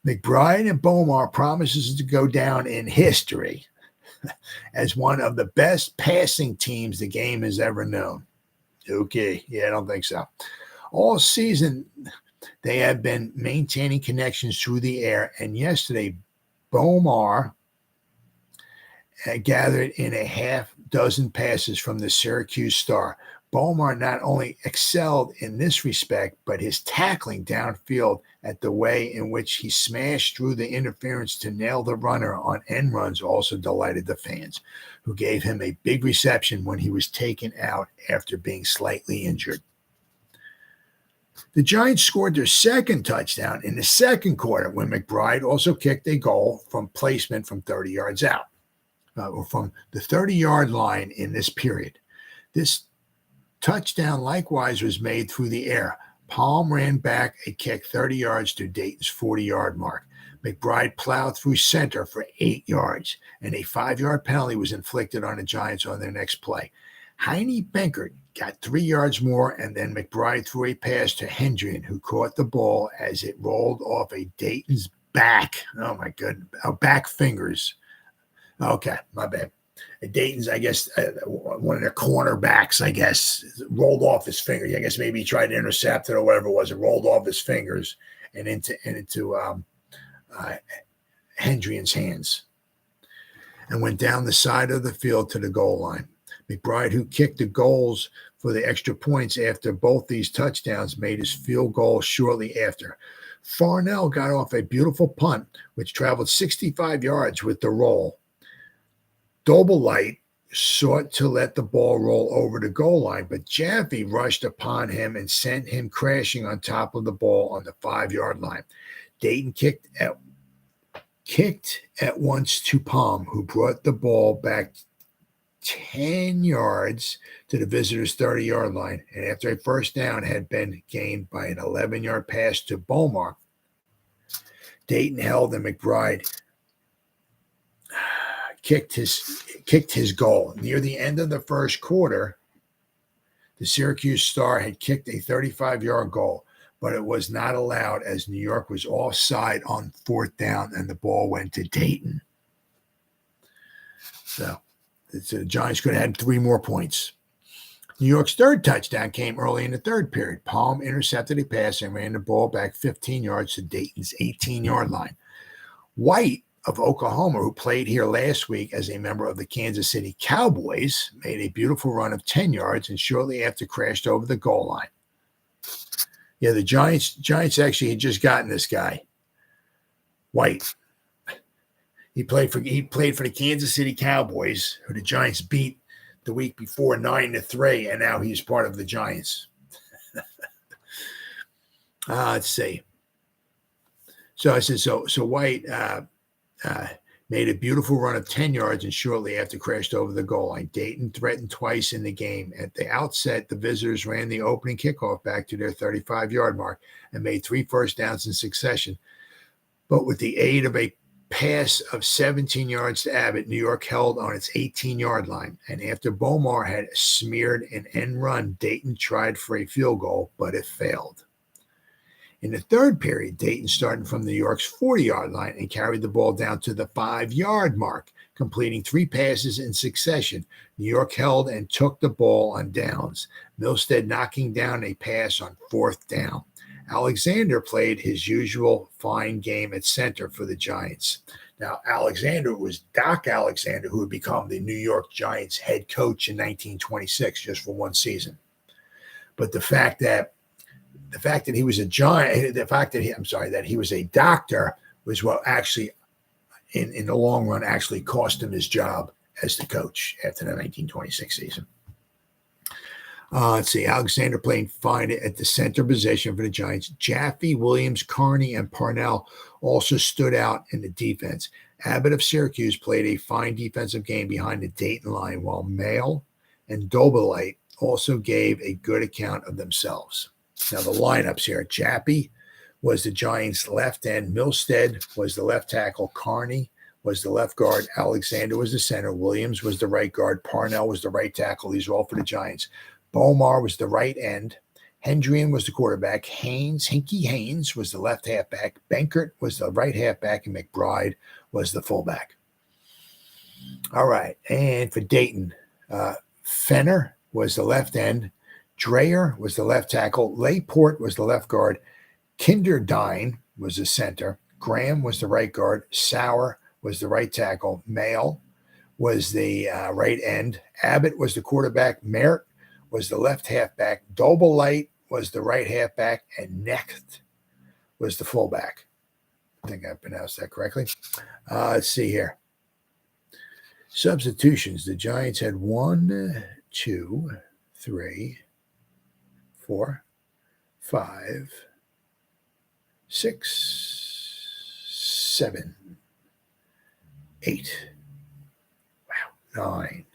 McBride and Bomar promises to go down in history as one of the best passing teams the game has ever known. Okay. Yeah, I don't think so. All season, they have been maintaining connections through the air, and yesterday, Bomar gathered in a half dozen passes from the Syracuse star. Bomar not only excelled in this respect, but his tackling downfield at the way in which he smashed through the interference to nail the runner on end runs also delighted the fans, who gave him a big reception when he was taken out after being slightly injured. The Giants scored their second touchdown in the second quarter when McBride also kicked a goal from placement from 30 yards out, or from the 30-yard line in this period. This touchdown likewise was made through the air. Palm ran back a kick 30 yards to Dayton's 40-yard mark. McBride plowed through center for 8 yards, and a 5-yard penalty was inflicted on the Giants on their next play. Heine Benkert got 3 yards more, and then McBride threw a pass to Hendrian, who caught the ball as it rolled off a Dayton's back. Oh, my goodness. Back fingers. Okay, my bad. Dayton's, I guess, one of their cornerbacks, I guess, rolled off his fingers. I guess maybe he tried to intercept it or whatever it was. It rolled off his fingers and into Hendrian's hands and went down the side of the field to the goal line. McBride, who kicked the goals for the extra points after both these touchdowns, made his field goal shortly after. Farnell got off a beautiful punt, which traveled 65 yards with the roll. Dobalite sought to let the ball roll over the goal line, but Jaffe rushed upon him and sent him crashing on top of the ball on the 5-yard line. Dayton kicked at once to Palm, who brought the ball back 10 yards to the visitors' 30-yard line, and after a first down had been gained by an 11-yard pass to Bomar, Dayton held, and McBride kicked his goal. Near the end of the first quarter, the Syracuse star had kicked a 35-yard goal, but it was not allowed as New York was offside on 4th down, and the ball went to Dayton. So the Giants could have had 3 more points. New York's third touchdown came early in the third period. Palm intercepted a pass and ran the ball back 15 yards to Dayton's 18-yard line. White of Oklahoma, who played here last week as a member of the Kansas City Cowboys, made a beautiful run of 10 yards and shortly after crashed over the goal line. Yeah, the Giants actually had just gotten this guy, White. He played for the Kansas City Cowboys, who the Giants beat the week before 9-3, and now he's part of the Giants. Let's see. So I said, so White made a beautiful run of 10 yards and shortly after crashed over the goal line. Dayton threatened twice in the game. At the outset, the visitors ran the opening kickoff back to their 35-yard mark and made 3 first downs in succession. But with the aid of a pass of 17 yards to Abbott, New York held on its 18-yard line. And after Bomar had smeared an end run, Dayton tried for a field goal, but it failed. In the third period, Dayton started from New York's 40-yard line and carried the ball down to the 5-yard mark, completing 3 passes in succession. New York held and took the ball on downs, Milstead knocking down a pass on 4th down. Alexander played his usual fine game at center for the Giants. Now, Alexander was Doc Alexander, who would become the New York Giants head coach in 1926, just for 1 season. But the fact that he was a Giant, that he was a doctor was what actually, in the long run, actually cost him his job as the coach after the 1926 season. Let's see. Alexander playing fine at the center position for the Giants. Jaffe, Williams, Carney, and Parnell also stood out in the defense. Abbott of Syracuse played a fine defensive game behind the Dayton line, while Mail and Dobalite also gave a good account of themselves. Now, the lineups here. Jaffe was the Giants' left end. Milstead was the left tackle. Carney was the left guard. Alexander was the center. Williams was the right guard. Parnell was the right tackle. These are all for the Giants. Bomar was the right end. Hendrian was the quarterback. Hinky Haynes was the left halfback. Benkert was the right halfback. And McBride was the fullback. All right. And for Dayton, Fenner was the left end. Dreyer was the left tackle. Layport was the left guard. Kinderdine was the center. Graham was the right guard. Sauer was the right tackle. Mail was the right end. Abbott was the quarterback. Merritt was the left halfback. Dobalite was the right halfback. And Necht was the fullback. I think I pronounced that correctly. Let's see here. Substitutions. The Giants had 1, 2, 3, 4, 5, 6, 7, 8. Wow. 9,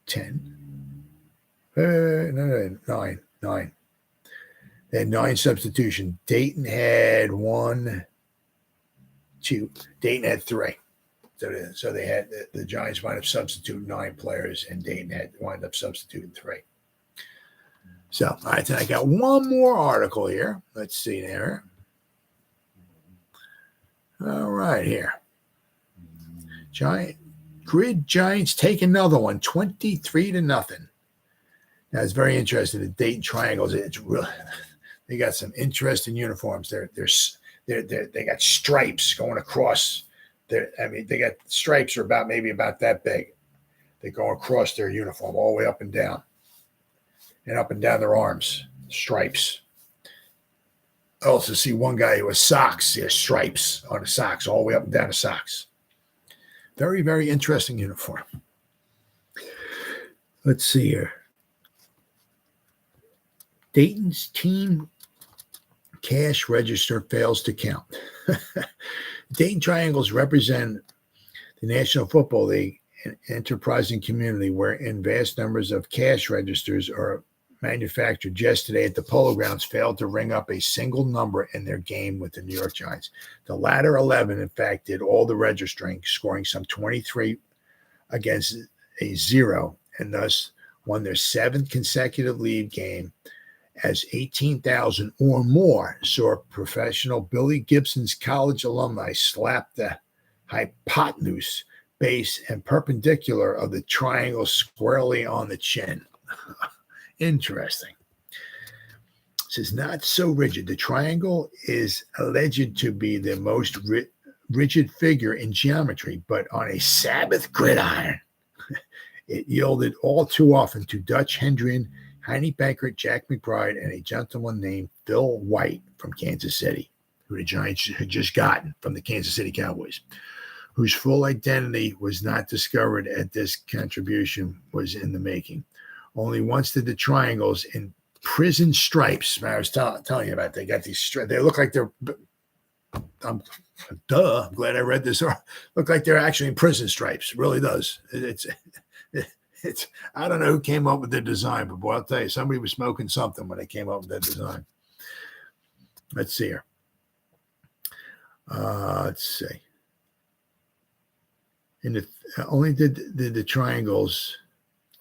10. 9. They had 9 substitutions. Dayton had 1, 2. Dayton had 3. So they had the Giants wound up substituting 9 players, and Dayton had wound up substituting 3. So, all right, I got one more article here. Let's see there. All right, here. Giants take another one, 23-0. Now, it's very interesting. The Dayton Triangles, it's real. They got some interesting uniforms. They got stripes going across. They got stripes are maybe about that big. They go across their uniform all the way up and down. And up and down their arms, stripes. I also see one guy who has socks, stripes on the socks, all the way up and down the socks. Very, very interesting uniform. Let's see here. Dayton's team cash register fails to count. Dayton Triangles represent the National Football League, an enterprising community wherein vast numbers of cash registers are manufactured. Yesterday at the Polo Grounds failed to ring up a single number in their game with the New York Giants. The latter 11, in fact, did all the registering, scoring some 23 against a 0, and thus won their 7th consecutive league game, as 18,000 or more saw professional Billy Gibson's college alumni slap the hypotenuse, base, and perpendicular of the triangle squarely on the chin. Interesting. It says, not so rigid. The triangle is alleged to be the most rigid figure in geometry, but on a Sabbath gridiron, it yielded all too often to Dutch Hendrian, Heine Bankert, Jack McBride, and a gentleman named Phil White from Kansas City, who the Giants had just gotten from the Kansas City Cowboys, whose full identity was not discovered at this contribution was in the making. Only once did the triangles in prison stripes, I was telling you about, they got these stripes, they look like they're, I'm glad I read this, look like they're actually in prison stripes. It really does. It's I don't know who came up with the design, but boy, I'll tell you, somebody was smoking something when they came up with that design. Let's see here. Let's see. Only did the triangles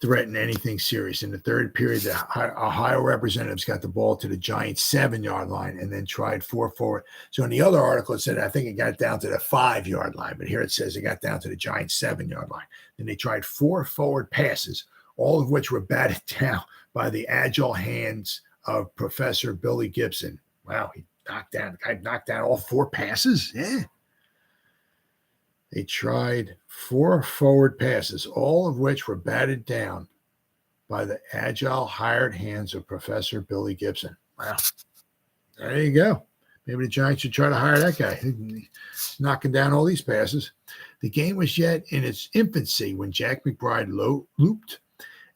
threaten anything serious. In the third period, the Ohio representatives got the ball to the Giants' 7-yard line and then tried 4 forward. So in the other article, it said, I think it got down to the 5-yard line, but here it says it got down to the Giants' 7-yard line. Then they tried 4 forward passes, all of which were batted down by the agile hands of Professor Billy Gibson. Wow, the guy knocked down all 4 passes? Yeah. They tried 4 forward passes, all of which were batted down by the agile hired hands of Professor Billy Gibson. Wow. There you go. Maybe the Giants should try to hire that guy. He's knocking down all these passes. The game was yet in its infancy when Jack McBride looped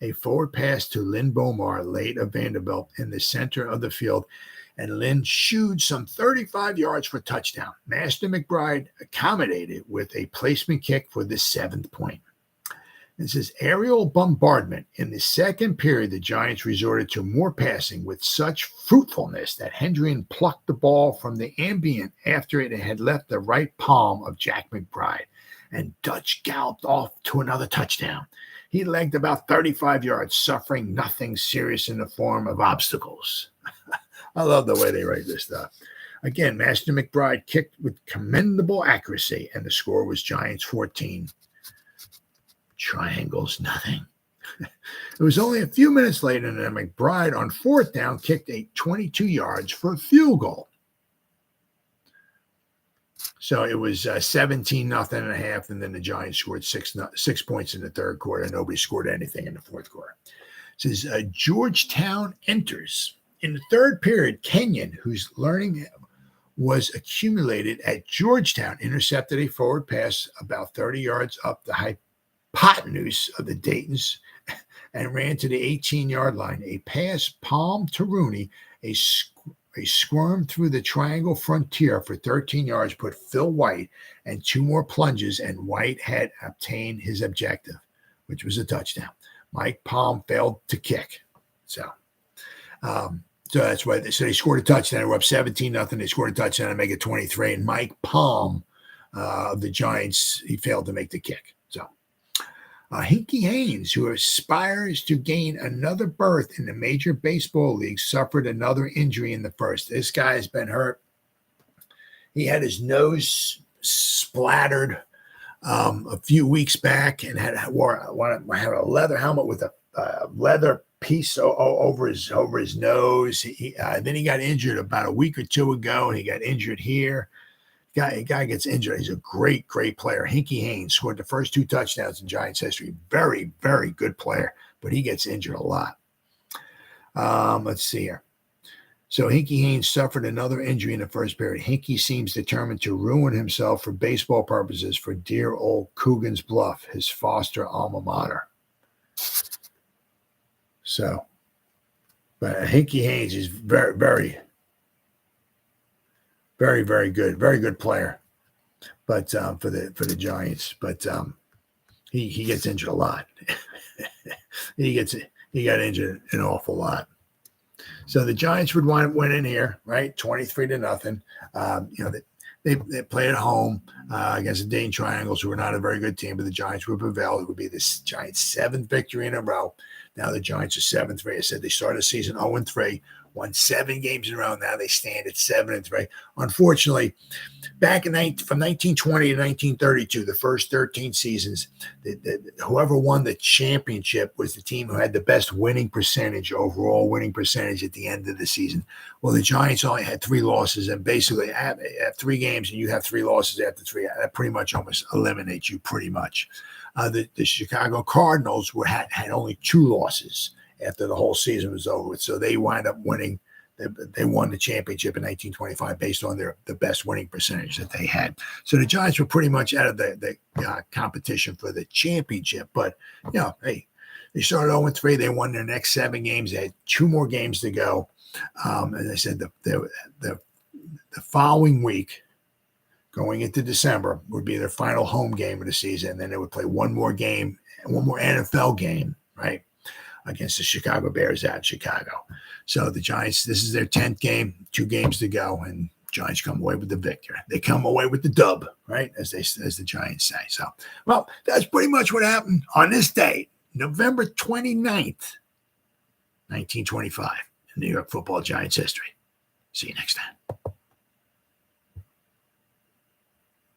a forward pass to Lynn Bomar, late of Vanderbilt, in the center of the field, and Lynn shooed some 35 yards for a touchdown. Master McBride accommodated with a placement kick for the 7th point. This is aerial bombardment. In the second period, the Giants resorted to more passing with such fruitfulness that Hendrian plucked the ball from the ambient after it had left the right palm of Jack McBride, and Dutch galloped off to another touchdown. He legged about 35 yards, suffering nothing serious in the form of obstacles. I love the way they write this stuff. Again, Master McBride kicked with commendable accuracy, and the score was Giants 14. Triangles, nothing. It was only a few minutes later that McBride, on 4th down, kicked a 22 yards for a field goal. So it was 17-0 and a half, and then the Giants scored 6 points in the third quarter. Nobody scored anything in the fourth quarter. It says Georgetown enters. In the third period, Kenyon, whose learning was accumulated at Georgetown, intercepted a forward pass about 30 yards up the hypotenuse of the Daytons and ran to the 18-yard line. A pass palmed to Rooney, a squirm through the triangle frontier for 13 yards put Phil White and 2 more plunges, and White had obtained his objective, which was a touchdown. Mike Palm failed to kick. So that's why they scored a touchdown. They were up 17-0. They scored a touchdown and make it 23. And Mike Palm of the Giants, he failed to make the kick. So Hinkie Haynes, who aspires to gain another berth in the Major Baseball League, suffered another injury in the first. This guy has been hurt. He had his nose splattered a few weeks back and had a leather helmet with a leather piece over his nose. Then he got injured about a week or 2 ago, and he got injured here. Guy gets injured. He's a great player. Hinkie Haynes scored the first 2 touchdowns in Giants history. Very, very good player, but he gets injured a lot. Let's see here. So Hinkie Haynes suffered another injury in the first period. Hinkie seems determined to ruin himself for baseball purposes for dear old Coogan's Bluff, his foster alma mater. So, but Hinkie Haynes is very, very, very, very good. Very good player. But for the Giants. But he gets injured a lot. he got injured an awful lot. So the Giants would wind up winning here, right? 23-0. They play at home against the Dayton Triangles, who are not a very good team, but the Giants would prevail. It would be the Giants' 7th victory in a row. Now the Giants are 7-3. I said they started the season 0-3, won 7 games in a row. Now they stand at 7-3. Unfortunately, back from 1920 to 1932, the first 13 seasons, whoever won the championship was the team who had the best winning percentage, overall winning percentage at the end of the season. Well, the Giants only had 3 losses, and basically at 3 games, and you have 3 losses after 3, that pretty much almost eliminates you pretty much. The Chicago Cardinals had only 2 losses after the whole season was over with. So they wind up winning. They won the championship in 1925 based on the best winning percentage that they had. So the Giants were pretty much out of the competition for the championship. But, hey, they started 0-3. They won their next 7 games. They had 2 more games to go. As I said, the following week, going into December, would be their final home game of the season. And then they would play one more NFL game, right, against the Chicago Bears out in Chicago. So the Giants, this is their 10th game, 2 games to go, and Giants come away with the victory. They come away with the dub, right, as the Giants say. So, well, that's pretty much what happened on this date, November 29th, 1925, in New York football Giants history. See you next time.